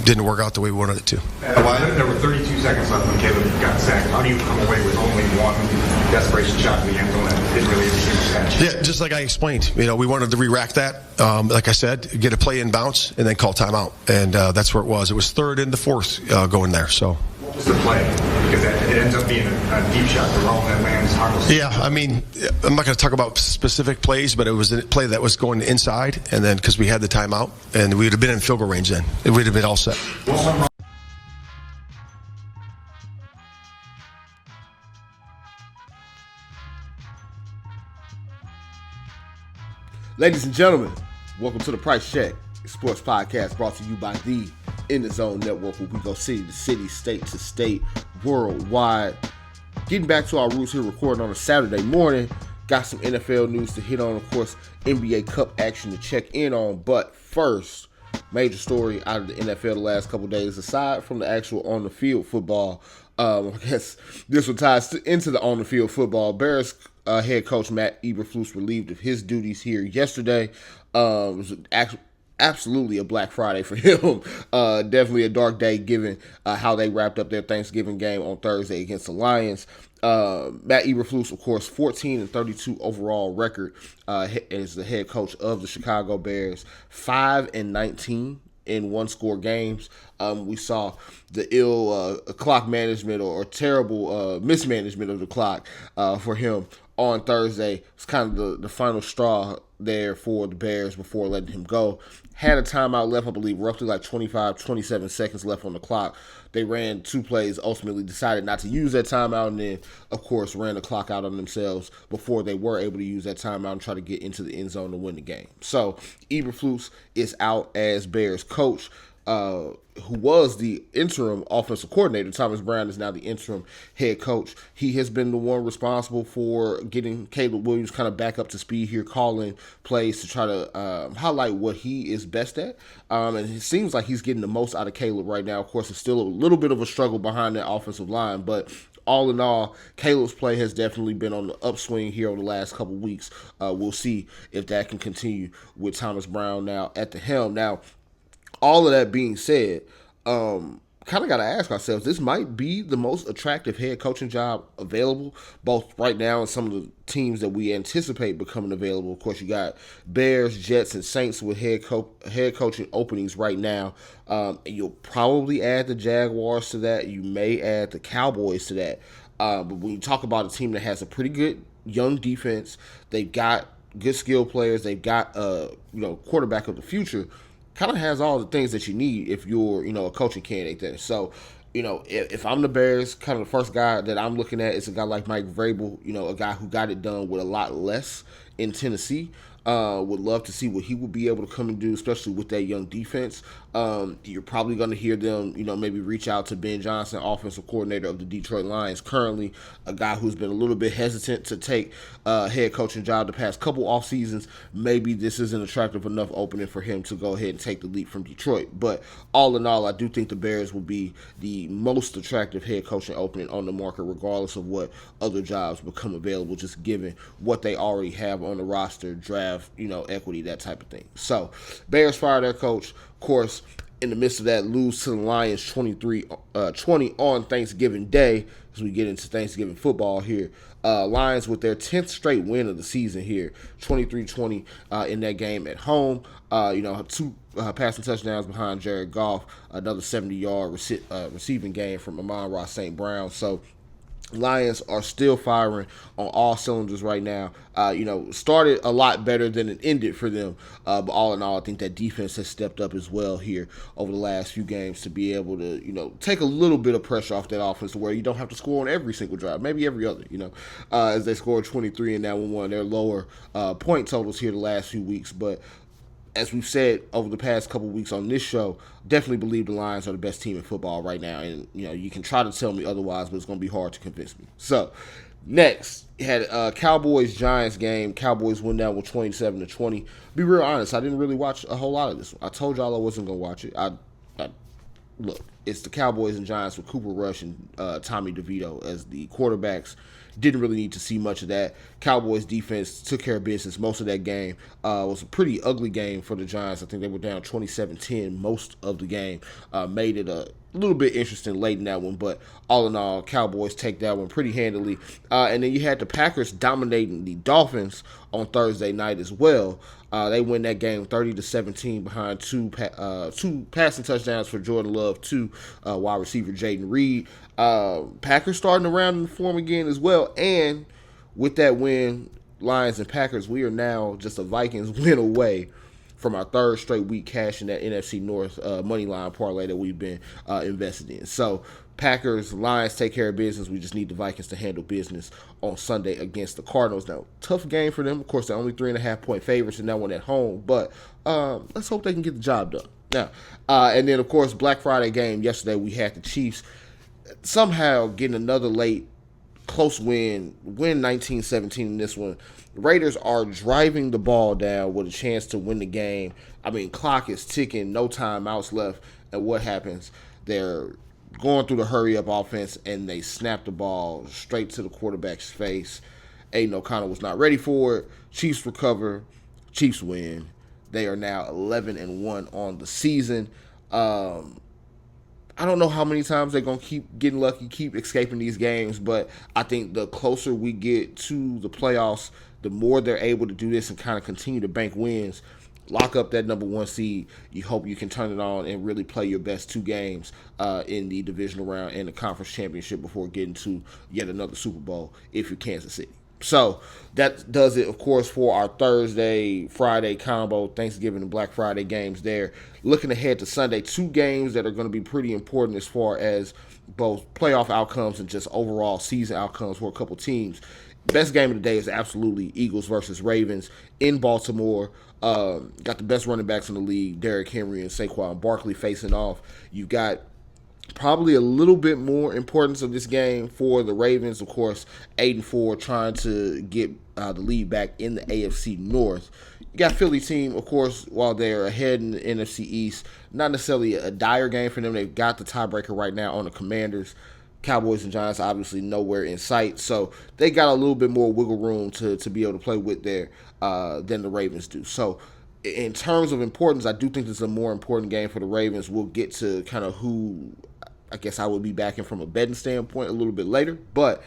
didn't work out the way we wanted it to. There were 32 seconds left when Caleb got sacked. How do you come away with only one desperation shot in the end zone that didn't really seem to catch? Yeah, just like I explained, we wanted to re-rack that. Like I said, get a play in bounce and then call timeout, and that's where it was. It was third and the fourth going there. So. What was the play? Because it ends up being a deep shot to Rome that lands harmless. Yeah, I'm not going to talk about specific plays, but it was a play that was going inside, and then because we had the timeout, and we would have been in field goal range then. It would have been all set. Ladies and gentlemen, welcome to the Price Check Sports Podcast, brought to you by the In The Zone Network, where we go city to city, state to state, worldwide. Getting back to our roots here, recording on a Saturday morning. Got some NFL news to hit on, of course, NBA Cup action to check in on. But first, major story out of the NFL the last couple days, aside from the actual on-the-field football. I guess this will tie into the on-the-field football. Bears head coach Matt Eberflus relieved of his duties here yesterday. It was absolutely a Black Friday for him. Definitely a dark day given how they wrapped up their Thanksgiving game on Thursday against the Lions. Matt Eberflus, of course, 14-32 overall record as the head coach of the Chicago Bears, 5-19 in one-score games. We saw the ill clock management or terrible mismanagement of the clock for him on Thursday. It's kind of the final straw there for the Bears before letting him go. Had a timeout left, I believe, roughly like 27 seconds left on the clock. They ran two plays, ultimately decided not to use that timeout, and then, of course, ran the clock out on themselves before they were able to use that timeout and try to get into the end zone to win the game. So, Eberflus is out as Bears coach. Who was the interim offensive coordinator. Thomas Brown is now the interim head coach. He has been the one responsible for getting Caleb Williams kind of back up to speed here, calling plays to try to highlight what he is best at. And it seems like he's getting the most out of Caleb right now. Of course, it's still a little bit of a struggle behind that offensive line, but all in all, Caleb's play has definitely been on the upswing here over the last couple weeks. We'll see if that can continue with Thomas Brown now at the helm. Now, all of that being said, kind of got to ask ourselves, this might be the most attractive head coaching job available, both right now and some of the teams that we anticipate becoming available. Of course, you got Bears, Jets, and Saints with head coaching openings right now. And you'll probably add the Jaguars to that. You may add the Cowboys to that. But when you talk about a team that has a pretty good young defense, they've got good skill players, they've got quarterback of the future, kind of has all the things that you need if you're, a coaching candidate there. So, if I'm the Bears, kind of the first guy that I'm looking at is a guy like Mike Vrabel, a guy who got it done with a lot less in Tennessee. Would love to see what he would be able to come and do, especially with that young defense. You're probably going to hear them, maybe reach out to Ben Johnson, offensive coordinator of the Detroit Lions, currently a guy who's been a little bit hesitant to take a head coaching job the past couple off seasons. Maybe this isn't attractive enough opening for him to go ahead and take the leap from Detroit. But all in all, I do think the Bears will be the most attractive head coaching opening on the market, regardless of what other jobs become available, just given what they already have on the roster, draft, equity, that type of thing. So, Bears fire their coach. Of course, in the midst of that, lose to the Lions 23-20 on Thanksgiving Day, as we get into Thanksgiving football here. Lions with their 10th straight win of the season here, 23-20 in that game at home. Two passing touchdowns behind Jared Goff, another 70-yard receiving game from Amon-Ra St. Brown. So, Lions are still firing on all cylinders right now. Started a lot better than it ended for them. But all in all, I think that defense has stepped up as well here over the last few games to be able to, take a little bit of pressure off that offense to where you don't have to score on every single drive, maybe every other, as they scored 23 in that one of their lower point totals here the last few weeks. But as we've said over the past couple weeks on this show, definitely believe the Lions are the best team in football right now. And, you can try to tell me otherwise, but it's going to be hard to convince me. So, next, you had a Cowboys-Giants game. Cowboys went down with 27-20. Be real honest, I didn't really watch a whole lot of this one. I told y'all I wasn't going to watch it. I look, it's the Cowboys and Giants with Cooper Rush and Tommy DeVito as the quarterbacks. Didn't really need to see much of that. Cowboys defense took care of business most of that game. Was a pretty ugly game for the Giants. I think they were down 27-10 most of the game. Made it a little bit interesting late in that one, but all in all, Cowboys take that one pretty handily. And then you had the Packers dominating the Dolphins on Thursday night as well. They win that game 30-17 behind two passing touchdowns for Jordan Love, to wide receiver Jaden Reed. Packers starting around in form again as well, and with that win, Lions and Packers, we are now just a Vikings win away from our third straight week cashing that NFC North money line parlay that we've been invested in. So Packers, Lions take care of business. We just need the Vikings to handle business on Sunday against the Cardinals. Now, tough game for them. Of course, they're only 3.5-point favorites in that one at home, but let's hope they can get the job done. Now, and then, of course, Black Friday game yesterday, we had the Chiefs somehow getting another late close win 19-17 in this one. The Raiders are driving the ball down with a chance to win the game. I mean, clock is ticking, no timeouts left, and what happens? They're going through the hurry-up offense, and they snap the ball straight to the quarterback's face. Aiden O'Connell was not ready for it. Chiefs recover. Chiefs win. They are now 11-1 on the season. I don't know how many times they're going to keep getting lucky, keep escaping these games, but I think the closer we get to the playoffs, the more they're able to do this and kind of continue to bank wins, lock up that number one seed. You hope you can turn it on and really play your best two games in the divisional round and the conference championship before getting to yet another Super Bowl if you're Kansas City. So that does it, of course, for our Thursday, Friday combo, Thanksgiving and Black Friday games there. Looking ahead to Sunday, two games that are going to be pretty important as far as both playoff outcomes and just overall season outcomes for a couple teams. Best game of the day is absolutely Eagles versus Ravens in Baltimore. Got the best running backs in the league, Derrick Henry and Saquon Barkley facing off. You've got probably a little bit more importance of this game for the Ravens, of course, 8-4, trying to get the lead back in the AFC North. You got Philly team, of course, while they're ahead in the NFC East. Not necessarily a dire game for them. They've got the tiebreaker right now on the Commanders. Cowboys and Giants obviously nowhere in sight, so they got a little bit more wiggle room to be able to play with there than the Ravens do. So in terms of importance, I do think this is a more important game for the Ravens. We'll get to kind of who I guess I will be backing from a betting standpoint a little bit later, but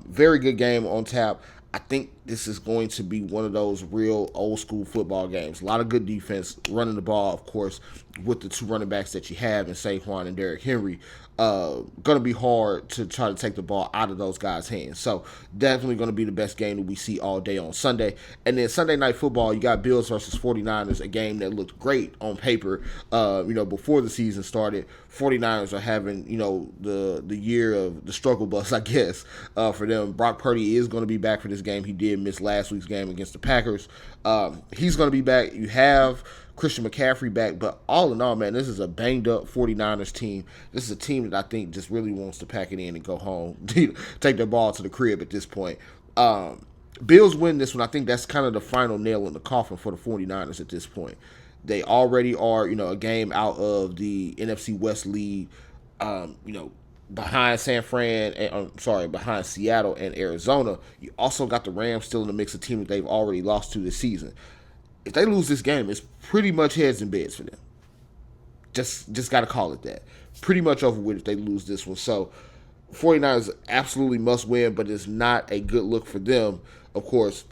very good game on tap. I think this is going to be one of those real old school football games. A lot of good defense, running the ball, of course, with the two running backs that you have in Saquon and Derrick Henry. Going to be hard to try to take the ball out of those guys' hands. So definitely going to be the best game that we see all day on Sunday. And then Sunday Night Football, you got Bills versus 49ers, a game that looked great on paper, before the season started. 49ers are having, the year of the struggle bus, I guess, for them. Brock Purdy is going to be back for this game. He did miss last week's game against the Packers. He's going to be back. You have Christian McCaffrey back, but all in all, man, this is a banged-up 49ers team. This is a team that I think just really wants to pack it in and go home, take their ball to the crib at this point. Bills win this one. I think that's kind of the final nail in the coffin for the 49ers at this point. They already are, a game out of the NFC West lead, behind behind Seattle and Arizona. You also got the Rams still in the mix of team that they've already lost to this season. If they lose this game, it's pretty much heads and beds for them. Just got to call it that. Pretty much over with if they lose this one. So 49ers absolutely must win, but it's not a good look for them. Of course,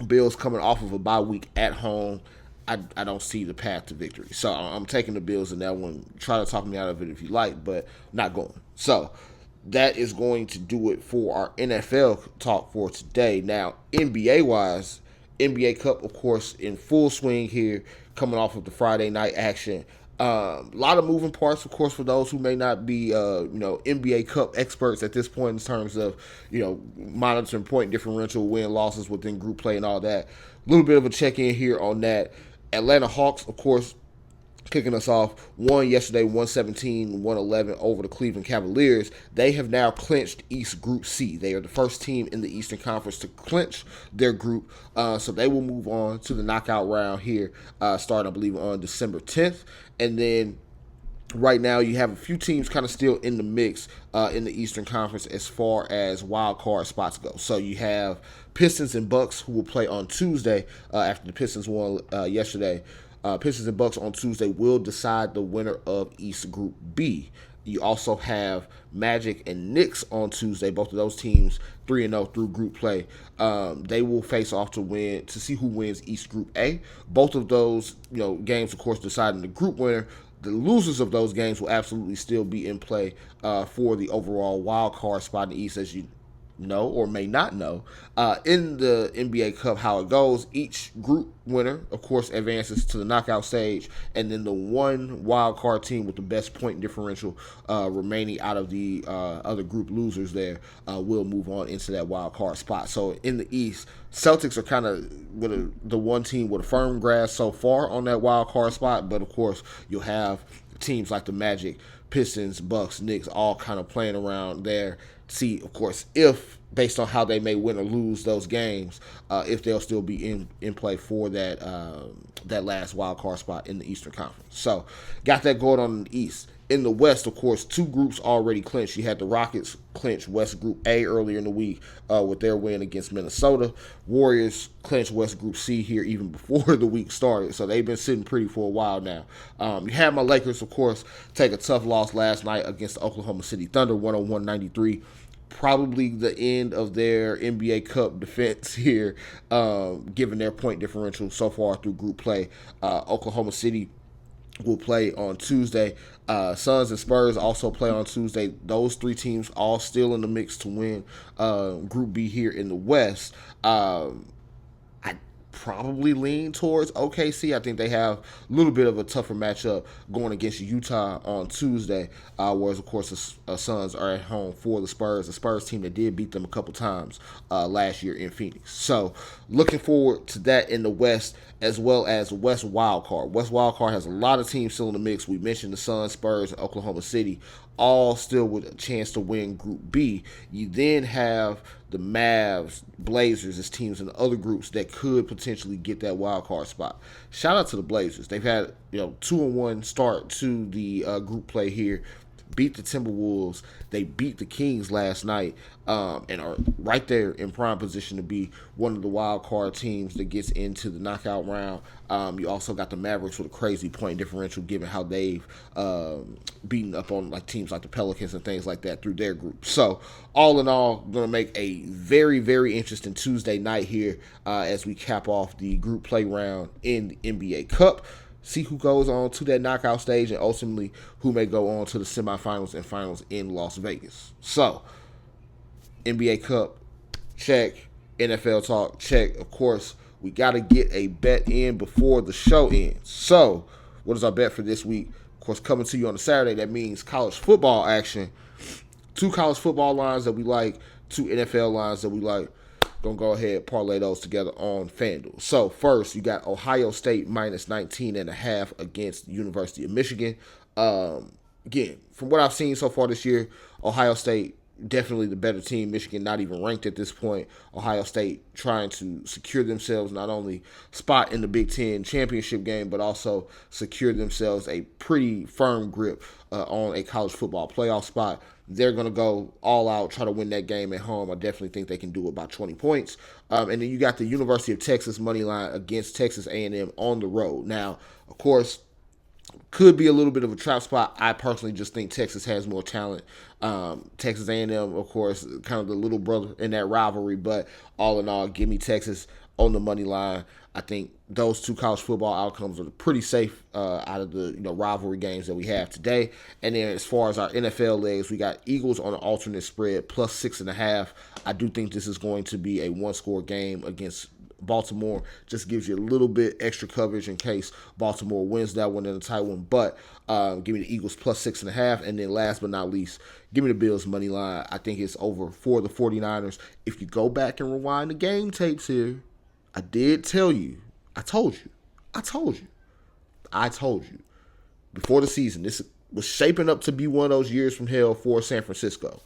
Bills coming off of a bye week at home. I don't see the path to victory. So I'm taking the Bills in that one. Try to talk me out of it if you like, but not going. So that is going to do it for our NFL talk for today. Now, NBA-wise, NBA Cup, of course, in full swing here, coming off of the Friday night action. A lot of moving parts, of course, for those who may not be, NBA Cup experts at this point in terms of, monitoring point differential, win losses within group play and all that. A little bit of a check-in here on that. Atlanta Hawks, of course, kicking us off, won yesterday 117-111 over the Cleveland Cavaliers. They have now clinched East Group C. They are the first team in the Eastern Conference to clinch their group, so they will move on to the knockout round here, starting, I believe, on December 10th. And then right now you have a few teams kind of still in the mix in the Eastern Conference as far as wild card spots go. So you have Pistons and Bucks who will play on Tuesday after the Pistons won yesterday. Pistons and Bucks on Tuesday will decide the winner of East Group B. You also have Magic and Knicks on Tuesday. Both of those teams 3-0 through group play. They will face off to see who wins East Group A. Both of those games, of course, deciding the group winner. The losers of those games will absolutely still be in play for the overall wild card spot in the East, as you know or may not know. In the NBA Cup, how it goes, each group winner, of course, advances to the knockout stage, and then the one wild card team with the best point differential remaining out of the other group losers there will move on into that wild card spot. So in the East, Celtics are kind of the one team with a firm grasp so far on that wild card spot, but of course you'll have teams like the Magic, Pistons, Bucks, Knicks all kind of playing around there. See, of course, if based on how they may win or lose those games, if they'll still be in play for that last wild card spot in the Eastern Conference. So, got that going on in the East. In the West, of course, two groups already clinched. You had the Rockets clinch West Group A earlier in the week with their win against Minnesota. Warriors clinched West Group C here even before the week started, so they've been sitting pretty for a while now. You had my Lakers, of course, take a tough loss last night against the Oklahoma City Thunder, 101-93. Probably the end of their NBA Cup defense here, given their point differential so far through group play. Oklahoma City will play on Tuesday. Suns and Spurs also play on Tuesday. Those three teams all still in the mix to win Group B here in the West. I probably lean towards OKC. I think they have a little bit of a tougher matchup going against Utah on Tuesday, whereas, of course, the Suns are at home for the Spurs team that did beat them a couple times last year in Phoenix. So looking forward to that in the West, as well as West Wildcard. West Wildcard has a lot of teams still in the mix. We mentioned the Suns, Spurs, and Oklahoma City, all still with a chance to win Group B. You then have the Mavs, Blazers as teams in other groups that could potentially get that wild card spot. Shout out to the Blazers. They've had 2-1 start to the group play here. Beat the Timberwolves. They beat the Kings last night and are right there in prime position to be one of the wild card teams that gets into the knockout round. You also got the Mavericks with a crazy point differential given how they've beaten up on teams like the Pelicans and things like that through their group. So all in all, going to make a very, very interesting Tuesday night here as we cap off the group play round in the NBA Cup. See who goes on to that knockout stage and ultimately who may go on to the semifinals and finals in Las Vegas. So, NBA Cup, check. NFL talk, check. Of course, we got to get a bet in before the show ends. So, what is our bet for this week? Of course, coming to you on a Saturday, that means college football action. 2 college football lines that we like, 2 NFL lines that we like. Gonna go ahead and parlay those together on FanDuel. So first, you got Ohio State minus 19.5 against the University of Michigan. Again, from what I've seen so far this year, Ohio State definitely the better team. Michigan not even ranked at this point. Ohio State trying to secure themselves not only spot in the Big Ten championship game, but also secure themselves a pretty firm grip on a college football playoff spot. They're going to go all out, try to win that game at home. I definitely think they can do it by 20 points. And then you got the University of Texas money line against Texas A&M on the road. Now, of course, could be a little bit of a trap spot. I personally just think Texas has more talent. Texas A&M, of course, kind of the little brother in that rivalry. But all in all, give me Texas on the money line. I think those 2 college football outcomes are pretty safe out of the rivalry games that we have today. And then as far as our NFL legs, we got Eagles on an alternate spread plus 6.5. I do think this is going to be a 1-score game against Baltimore. Just gives you a little bit extra coverage in case Baltimore wins that one in a tight one. But give me the Eagles plus 6.5. And then last but not least, give me the Bills money line. I think it's over for the 49ers. If you go back and rewind the game tapes here, I did tell you. I told you. Before the season, this was shaping up to be one of those years from hell for San Francisco.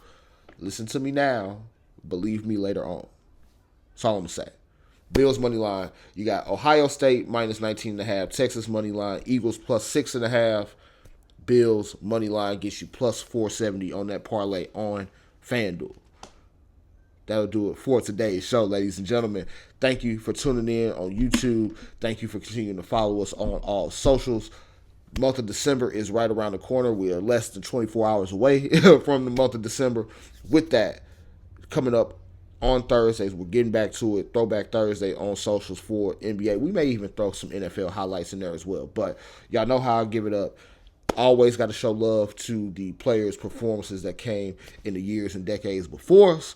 Listen to me now. Believe me later on. That's all I'm going to say. Bills money line. You got Ohio State minus 19.5. Texas money line. Eagles plus 6.5. Bills money line gets you plus 470 on that parlay on FanDuel. That'll do it for today's show, ladies and gentlemen. Thank you for tuning in on YouTube. Thank you for continuing to follow us on all socials. The month of December is right around the corner. We are less than 24 hours away from the month of December. With that, coming up on Thursdays, we're getting back to it. Throwback Thursday on socials for NBA. We may even throw some NFL highlights in there as well. But y'all know how I give it up. Always got to show love to the players' performances that came in the years and decades before us.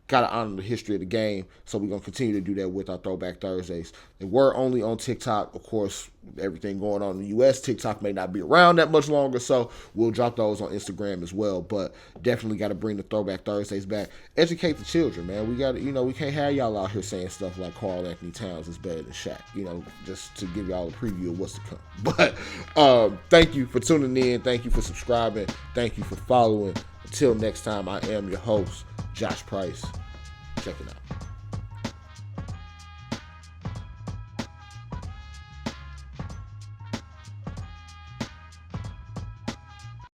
Got to honor the history of the game, so we're going to continue to do that with our Throwback Thursdays. They were only on TikTok. Of course, everything going on in the U.S., TikTok may not be around that much longer, so we'll drop those on Instagram as well. But definitely got to bring the Throwback Thursdays back. Educate the children, man. We got to, we can't have y'all out here saying stuff like Karl Anthony Towns is better than Shaq, just to give y'all a preview of what's to come. But thank you for tuning in. Thank you for subscribing. Thank you for following. Until next time, I am your host, Josh Price. Check it out.